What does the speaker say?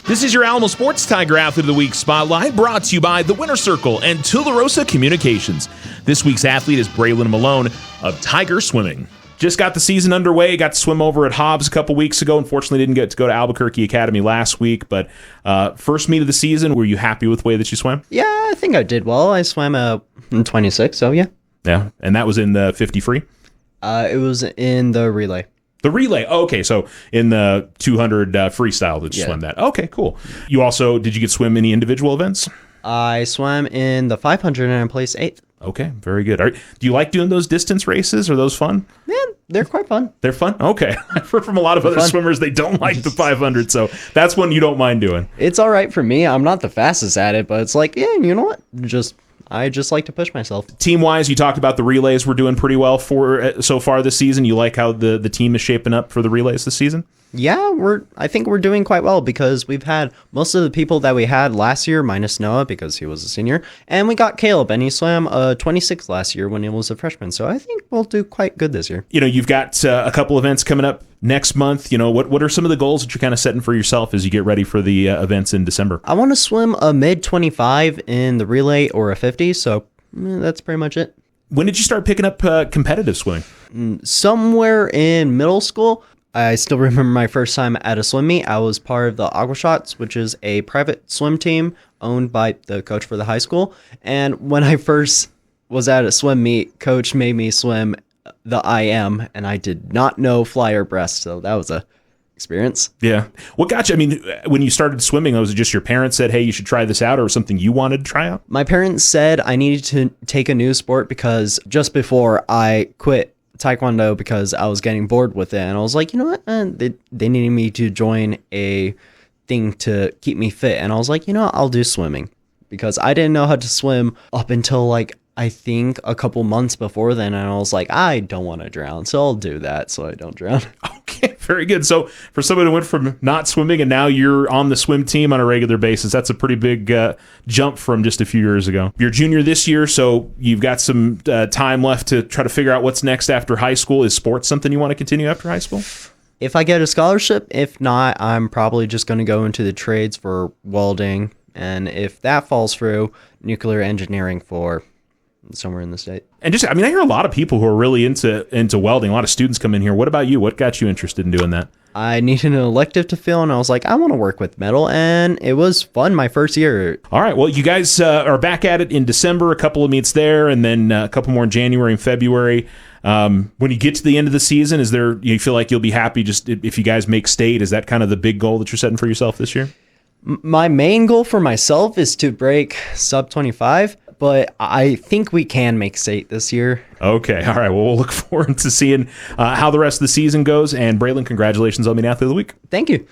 This is your Alamo Sports Tiger Athlete of the Week Spotlight, brought to you by the Winter Circle and Tularosa Communications. This week's athlete is Braylon Malone of Tiger Swimming. Just got the season underway, got to swim over at Hobbs a couple weeks ago. Unfortunately, didn't get to go to Albuquerque Academy last week, but first meet of the season, were you happy with the way that you swam? Yeah, I think I did well. I swam in 26, so yeah. Yeah, and that was in the 50 free? It was in the relay. The relay. Okay, so in the 200 freestyle that you swam that. Okay, cool. You also, did you get to swim any individual events? I swam in the 500 and I placed 8th. Okay, very good. Do you like doing those distance races? Are those fun? Yeah, they're quite fun. They're fun? Okay. I've heard from a lot of other swimmers they don't like the 500, so that's one you don't mind doing. It's all right for me. I'm not the fastest at it, but it's like, yeah, you know what? I just like to push myself. Team-wise, you talked about the relays. We're doing pretty well for so far this season. You like how the team is shaping up for the relays this season? Yeah, I think we're doing quite well because we've had most of the people that we had last year, minus Noah because he was a senior, and we got Caleb, and he swam 26 last year when he was a freshman. So I think we'll do quite good this year. You know, you've got a couple events coming up next month. You know, what are some of the goals that you're kind of setting for yourself as you get ready for the events in December? I want to swim a mid 25 in the relay or a 50, so that's pretty much it. When did you start picking up competitive swimming? Somewhere in middle school. I still remember my first time at a swim meet. I was part of the Aqua Shots, which is a private swim team owned by the coach for the high school. And when I first was at a swim meet, coach made me swim the IM, and I did not know fly or breast, so that was a experience. Yeah. What got you? I mean, when you started swimming, was it just your parents said, hey, you should try this out, or something you wanted to try out? My parents said I needed to take a new sport because just before I quit Taekwondo because I was getting bored with it, and I was like, you know what, they needed me to join a thing to keep me fit, and I was like, you know what? I'll do swimming because I didn't know how to swim up until like I think a couple months before then, and I was like, I don't want to drown, so I'll do that so I don't drown. Okay, very good. So for someone who went from not swimming and now you're on the swim team on a regular basis, that's a pretty big jump from just a few years ago. You're a junior this year, so you've got some time left to try to figure out what's next after high school. Is sports something you want to continue after high school? If I get a scholarship, if not, I'm probably just going to go into the trades for welding, and if that falls through, nuclear engineering for somewhere in the state. And just, I mean, I hear a lot of people who are really into welding. A lot of students come in here. What about you? What got you interested in doing that? I needed an elective to fill, and I was like, I want to work with metal, and it was fun my first year. All right. Well, you guys are back at it in December, a couple of meets there, and then a couple more in January and February. When you get to the end of the season, you feel like you'll be happy just if you guys make state? Is that kind of the big goal that you're setting for yourself this year? My main goal for myself is to break sub 25. But I think we can make state this year. Okay. All right. Well, we'll look forward to seeing how the rest of the season goes. And Braylon, congratulations on being Athlete of the Week. Thank you.